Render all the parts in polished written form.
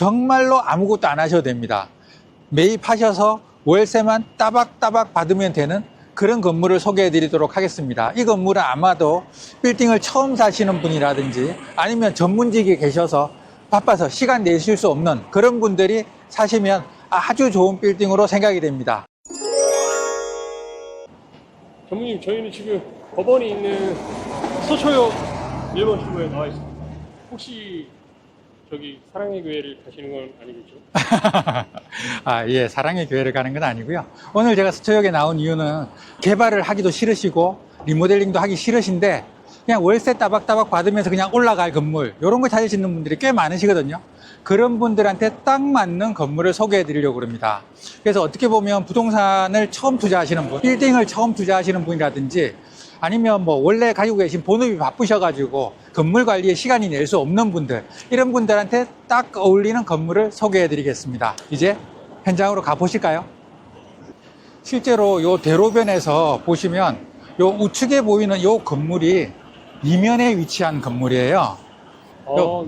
정말로 아무것도 안 하셔도 됩니다. 매입하셔서 월세만 따박따박 받으면 되는 그런 건물을 소개해 드리도록 하겠습니다. 이 건물은 아마도 빌딩을 처음 사시는 분이라든지 아니면 전문직에 계셔서 바빠서 시간 내실 수 없는 그런 분들이 사시면 아주 좋은 빌딩으로 생각이 됩니다. 전무님, 저희는 지금 법원이 있는 서초역 1번 출구에 나와 있습니다. 혹시 저기 사랑의 교회를 가시는 건 아니겠죠? 예, 사랑의 교회를 가는 건 아니고요. 오늘 제가 서초역에 나온 이유는 개발을 하기도 싫으시고 리모델링도 하기 싫으신데 그냥 월세 따박따박 받으면서 그냥 올라갈 건물 이런 거 찾으시는 분들이 꽤 많으시거든요. 그런 분들한테 딱 맞는 건물을 소개해 드리려고 합니다. 그래서 어떻게 보면 부동산을 처음 투자하시는 분, 빌딩을 처음 투자하시는 분이라든지 아니면 뭐 원래 가지고 계신 본업이 바쁘셔가지고 건물 관리에 시간이 낼 수 없는 분들, 이런 분들한테 딱 어울리는 건물을 소개해 드리겠습니다. 이제 현장으로 가보실까요? 실제로 요 대로변에서 보시면 요 우측에 보이는 요 건물이 이면에 위치한 건물이에요.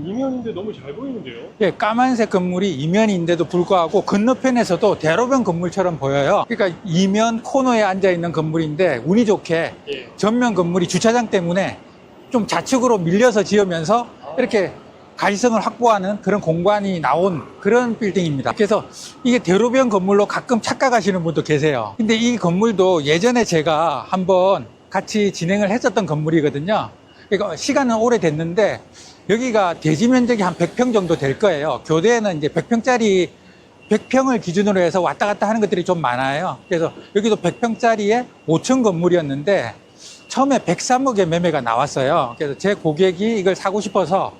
이면인데 너무 잘 보이는데요? 예, 까만색 건물이 이면인데도 불구하고 건너편에서도 대로변 건물처럼 보여요. 그러니까 이면 코너에 앉아 있는 건물인데 운이 좋게 예. 전면 건물이 주차장 때문에 좀 좌측으로 밀려서 지으면서 이렇게 가시성을 확보하는 그런 공간이 나온 그런 빌딩입니다. 그래서 이게 대로변 건물로 가끔 착각하시는 분도 계세요. 근데 이 건물도 예전에 제가 한번 같이 진행을 했었던 건물이거든요. 그러니까 시간은 오래됐는데 여기가 대지 면적이 한 100평 정도 될 거예요. 교대에는 이제 100평짜리 100평을 기준으로 해서 왔다 갔다 하는 것들이 좀 많아요. 그래서 여기도 100평짜리의 5층 건물이었는데 처음에 103억에 매매가 나왔어요. 그래서 제 고객이 이걸 사고 싶어서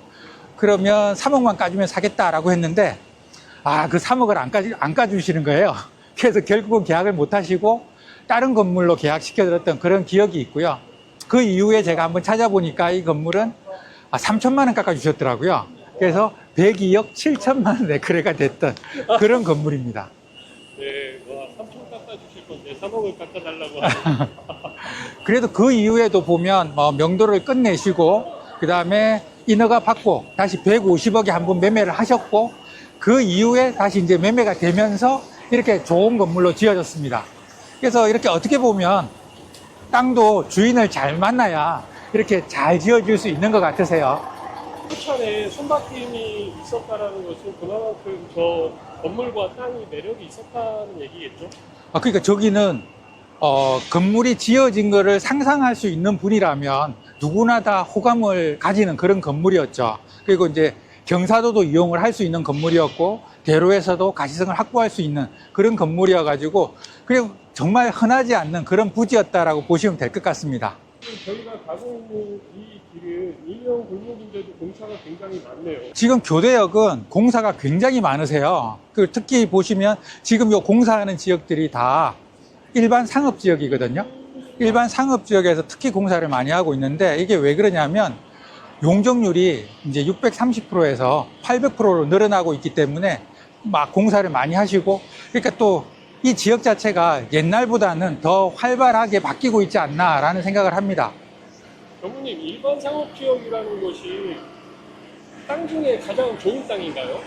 그러면 3억만 까주면 사겠다라고 했는데 그 3억을 안 까주시는 거예요. 그래서 결국은 계약을 못 하시고 다른 건물로 계약시켜드렸던 그런 기억이 있고요. 그 이후에 제가 한번 찾아보니까 이 건물은 3천만 원 깎아주셨더라고요. 그래서 102억 7천만 원 매크레가 됐던 그런 건물입니다. 네, 3천 깎아주실 건데 3억을 깎아달라고 하는. 그래도 그 이후에도 보면 명도를 끝내시고 그 다음에 인허가 받고 다시 150억에 한번 매매를 하셨고 그 이후에 다시 이제 매매가 되면서 이렇게 좋은 건물로 지어졌습니다. 그래서 이렇게 어떻게 보면 땅도 주인을 잘 만나야 이렇게 잘 지어질 수 있는 것 같으세요. 포천에 손바뀜이 있었다라는 것은 그만큼 저 건물과 땅이 매력이 있었다는 얘기겠죠? 그러니까 저기는 건물이 지어진 거를 상상할 수 있는 분이라면 누구나 다 호감을 가지는 그런 건물이었죠. 그리고 이제 경사도도 이용을 할 수 있는 건물이었고 대로에서도 가시성을 확보할 수 있는 그런 건물이어가지고 그리고 정말 흔하지 않는 그런 부지였다라고 보시면 될 것 같습니다. 저희가 가고 있는 이 길은 일명 골목인데도 공사가 굉장히 많네요. 지금 교대역은 공사가 굉장히 많으세요. 특히 보시면 지금 요 공사하는 지역들이 다 일반 상업 지역이거든요. 일반 상업 지역에서 특히 공사를 많이 하고 있는데 이게 왜 그러냐면 용적률이 이제 630%에서 800%로 늘어나고 있기 때문에 막 공사를 많이 하시고 그러니까 또 이 지역 자체가 옛날보다는 더 활발하게 바뀌고 있지 않나라는 생각을 합니다. 전무님, 일반 상업지역이라는 것이 땅 중에 가장 좋은 땅인가요?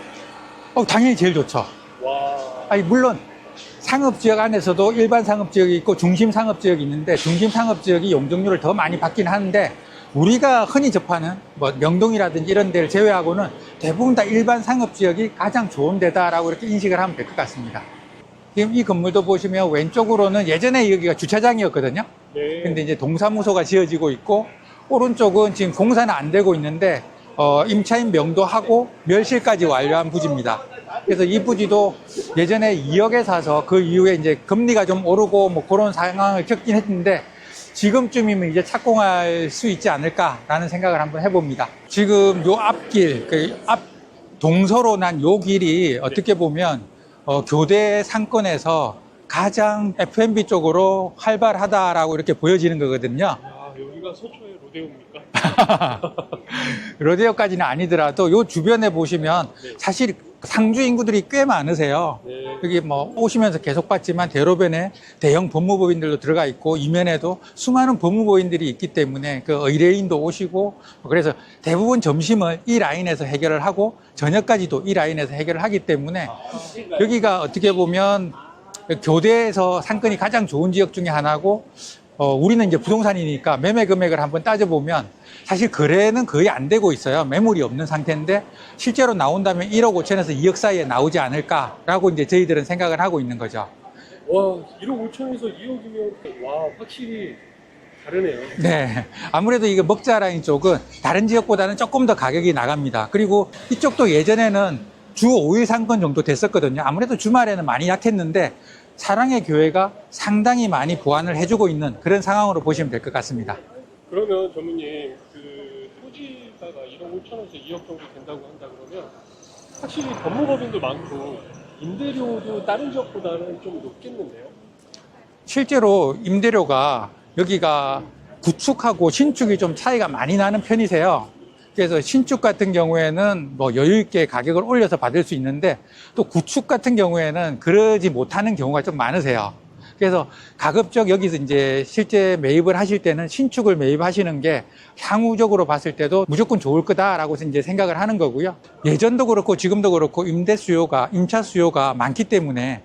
당연히 제일 좋죠. 와. 물론 상업지역 안에서도 일반 상업지역이 있고 중심 상업지역이 있는데 중심 상업지역이 용적률을 더 많이 받긴 하는데 우리가 흔히 접하는 뭐 명동이라든지 이런 데를 제외하고는 대부분 다 일반 상업지역이 가장 좋은 데다라고 이렇게 인식을 하면 될 것 같습니다. 지금 이 건물도 보시면 왼쪽으로는 예전에 여기가 주차장이었거든요. 네. 근데 이제 동사무소가 지어지고 있고 오른쪽은 지금 공사는 안 되고 있는데 임차인 명도하고 멸실까지 완료한 부지입니다. 그래서 이 부지도 예전에 2억에 사서 그 이후에 이제 금리가 좀 오르고 뭐 그런 상황을 겪긴 했는데 지금쯤이면 이제 착공할 수 있지 않을까라는 생각을 한번 해봅니다. 지금 요 앞길, 앞 동서로 난 요 길이 어떻게 보면 교대 상권에서 가장 F&B 쪽으로 활발하다라고 이렇게 보여지는 거거든요. 여기가 서초의 로데오입니까? 로데오까지는 아니더라도 요 주변에 보시면 사실 상주 인구들이 꽤 많으세요. 네. 여기 뭐 오시면서 계속 봤지만 대로변에 대형 법무법인들도 들어가 있고 이면에도 수많은 법무법인들이 있기 때문에 그 의뢰인도 오시고 그래서 대부분 점심을 이 라인에서 해결을 하고 저녁까지도 이 라인에서 해결을 하기 때문에 여기가 어떻게 보면 교대에서 상권이 가장 좋은 지역 중에 하나고 우리는 이제 부동산이니까 매매 금액을 한번 따져보면 사실 거래는 거의 안 되고 있어요. 매물이 없는 상태인데 실제로 나온다면 1억 5천에서 2억 사이에 나오지 않을까라고 이제 저희들은 생각을 하고 있는 거죠. 와, 1억 5천에서 2억이면 와, 확실히 다르네요. 네. 아무래도 이게 먹자 라인 쪽은 다른 지역보다는 조금 더 가격이 나갑니다. 그리고 이쪽도 예전에는 주 5일 상권 정도 됐었거든요. 아무래도 주말에는 많이 약했는데 사랑의 교회가 상당히 많이 보완을 해주고 있는 그런 상황으로 보시면 될 것 같습니다. 그러면 전무님, 그 토지가가 1억 5천에서 2억 정도 된다고 한다 그러면 확실히 법무법인도 많고 임대료도 다른 지역보다는 좀 높겠는데요? 실제로 임대료가 여기가 구축하고 신축이 좀 차이가 많이 나는 편이세요. 그래서 신축 같은 경우에는 뭐 여유 있게 가격을 올려서 받을 수 있는데 또 구축 같은 경우에는 그러지 못하는 경우가 좀 많으세요. 그래서 가급적 여기서 이제 실제 매입을 하실 때는 신축을 매입하시는 게 향후적으로 봤을 때도 무조건 좋을 거다라고 이제 생각을 하는 거고요. 예전도 그렇고 지금도 그렇고 임차 수요가 많기 때문에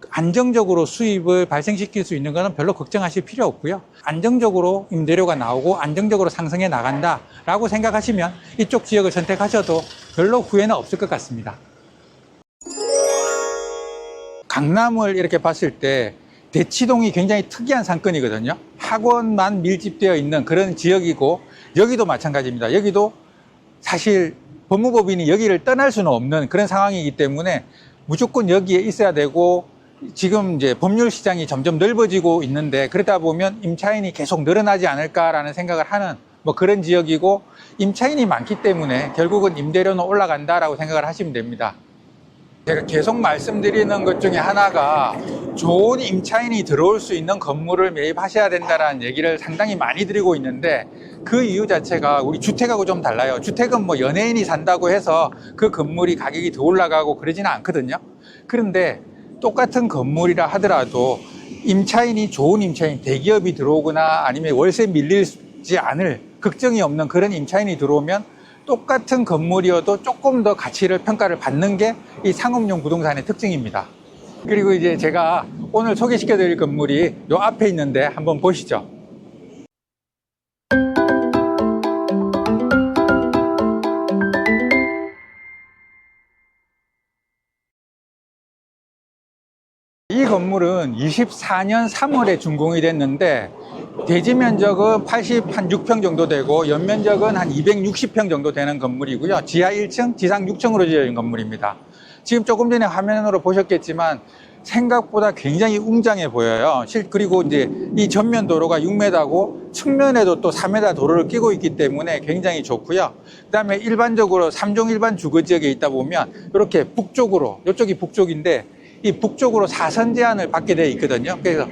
안정적으로 수입을 발생시킬 수 있는 것은 별로 걱정하실 필요 없고요. 안정적으로 임대료가 나오고 안정적으로 상승해 나간다라고 생각하시면 이쪽 지역을 선택하셔도 별로 후회는 없을 것 같습니다. 강남을 이렇게 봤을 때 대치동이 굉장히 특이한 상권이거든요. 학원만 밀집되어 있는 그런 지역이고 여기도 마찬가지입니다. 여기도 사실 법무법인이 여기를 떠날 수는 없는 그런 상황이기 때문에 무조건 여기에 있어야 되고 지금 이제 법률 시장이 점점 넓어지고 있는데 그러다 보면 임차인이 계속 늘어나지 않을까라는 생각을 하는 뭐 그런 지역이고 임차인이 많기 때문에 결국은 임대료는 올라간다라고 생각을 하시면 됩니다. 제가 계속 말씀드리는 것 중에 하나가 좋은 임차인이 들어올 수 있는 건물을 매입하셔야 된다는 얘기를 상당히 많이 드리고 있는데 그 이유 자체가 우리 주택하고 좀 달라요. 주택은 뭐 연예인이 산다고 해서 그 건물이 가격이 더 올라가고 그러지는 않거든요. 그런데 똑같은 건물이라 하더라도 임차인이 좋은 임차인, 대기업이 들어오거나 아니면 월세 밀리지 않을 걱정이 없는 그런 임차인이 들어오면 똑같은 건물이어도 조금 더 가치를 평가를 받는 게 이 상업용 부동산의 특징입니다. 그리고 이제 제가 오늘 소개시켜 드릴 건물이 요 앞에 있는데 한번 보시죠. 이 건물은 24년 3월에 준공이 됐는데 대지 면적은 86평 정도 되고 연면적은 한 260평 정도 되는 건물이고요. 지하 1층, 지상 6층으로 지어진 건물입니다. 지금 조금 전에 화면으로 보셨겠지만 생각보다 굉장히 웅장해 보여요. 그리고 이제 이 전면 도로가 6m고 측면에도 또 4m 도로를 끼고 있기 때문에 굉장히 좋고요. 그다음에 일반적으로 3종 일반 주거 지역에 있다 보면 이렇게 북쪽으로, 이쪽이 북쪽인데 이 북쪽으로 사선 제한을 받게 되어 있거든요. 그래서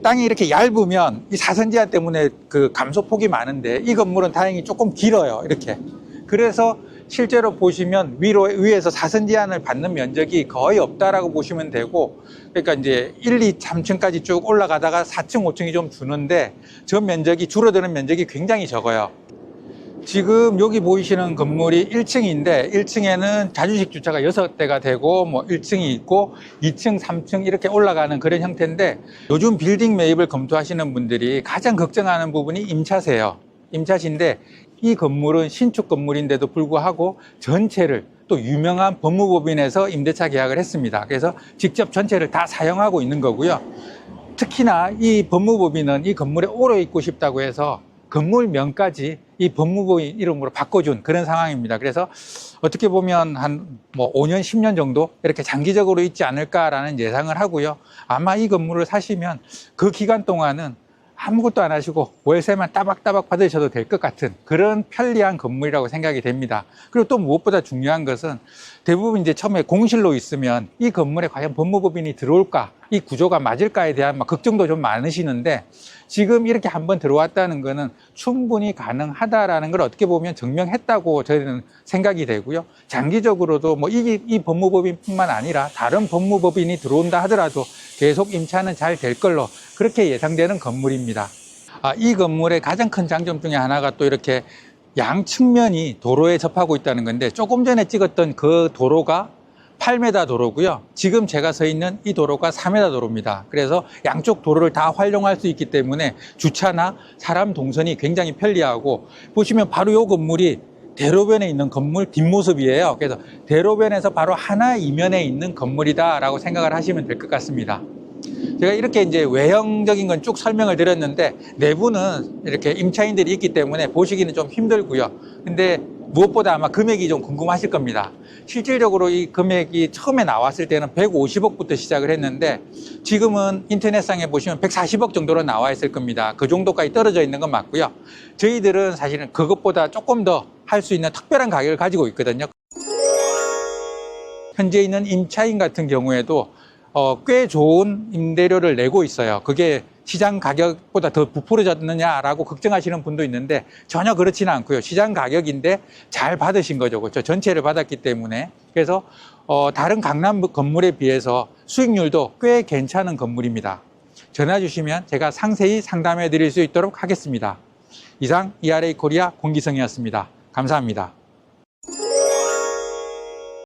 땅이 이렇게 얇으면 이 사선 제한 때문에 그 감소폭이 많은데 이 건물은 다행히 조금 길어요. 이렇게. 그래서 실제로 보시면 위에서 사선 제한을 받는 면적이 거의 없다라고 보시면 되고, 그러니까 이제 1, 2, 3층까지 쭉 올라가다가 4층, 5층이 좀 주는데 저 면적이 줄어드는 면적이 굉장히 적어요. 지금 여기 보이시는 건물이 1층인데 1층에는 자주식 주차가 6대가 되고 뭐 1층이 있고 2층, 3층 이렇게 올라가는 그런 형태인데 요즘 빌딩 매입을 검토하시는 분들이 가장 걱정하는 부분이 임차세요. 임차신데 이 건물은 신축 건물인데도 불구하고 전체를 또 유명한 법무법인에서 임대차 계약을 했습니다. 그래서 직접 전체를 다 사용하고 있는 거고요. 특히나 이 법무법인은 이 건물에 오래 있고 싶다고 해서 건물명까지 이 법무법인 이름으로 바꿔준 그런 상황입니다. 그래서 어떻게 보면 한 뭐 5년, 10년 정도 이렇게 장기적으로 있지 않을까라는 예상을 하고요. 아마 이 건물을 사시면 그 기간 동안은 아무것도 안 하시고 월세만 따박따박 받으셔도 될 것 같은 그런 편리한 건물이라고 생각이 됩니다. 그리고 또 무엇보다 중요한 것은 대부분 이제 처음에 공실로 있으면 이 건물에 과연 법무법인이 들어올까, 이 구조가 맞을까에 대한 걱정도 좀 많으시는데, 지금 이렇게 한번 들어왔다는 거는 충분히 가능하다라는 걸 어떻게 보면 증명했다고 저희는 생각이 되고요. 장기적으로도 이 법무법인뿐만 아니라 다른 법무법인이 들어온다 하더라도 계속 임차는 잘 될 걸로 그렇게 예상되는 건물입니다. 이 건물의 가장 큰 장점 중에 하나가 또 이렇게 양 측면이 도로에 접하고 있다는 건데, 조금 전에 찍었던 그 도로가 8m 도로고요. 지금 제가 서 있는 이 도로가 4m 도로입니다. 그래서 양쪽 도로를 다 활용할 수 있기 때문에 주차나 사람 동선이 굉장히 편리하고, 보시면 바로 이 건물이 대로변에 있는 건물 뒷모습이에요. 그래서 대로변에서 바로 하나 이면에 있는 건물이다라고 생각을 하시면 될 것 같습니다. 제가 이렇게 이제 외형적인 건 쭉 설명을 드렸는데, 내부는 이렇게 임차인들이 있기 때문에 보시기는 좀 힘들고요. 근데 무엇보다 아마 금액이 좀 궁금하실 겁니다. 실질적으로 이 금액이 처음에 나왔을 때는 150억부터 시작을 했는데, 지금은 인터넷상에 보시면 140억 정도로 나와 있을 겁니다. 그 정도까지 떨어져 있는 건 맞고요. 저희들은 사실은 그것보다 조금 더 할 수 있는 특별한 가격을 가지고 있거든요. 현재 있는 임차인 같은 경우에도 꽤 좋은 임대료를 내고 있어요. 그게 시장 가격보다 더 부풀어졌느냐라고 걱정하시는 분도 있는데, 전혀 그렇지는 않고요. 시장 가격인데 잘 받으신 거죠. 그렇죠? 전체를 받았기 때문에. 그래서 다른 강남 건물에 비해서 수익률도 꽤 괜찮은 건물입니다. 전화 주시면 제가 상세히 상담해 드릴 수 있도록 하겠습니다. 이상 ERA 코리아 공기성이었습니다. 감사합니다.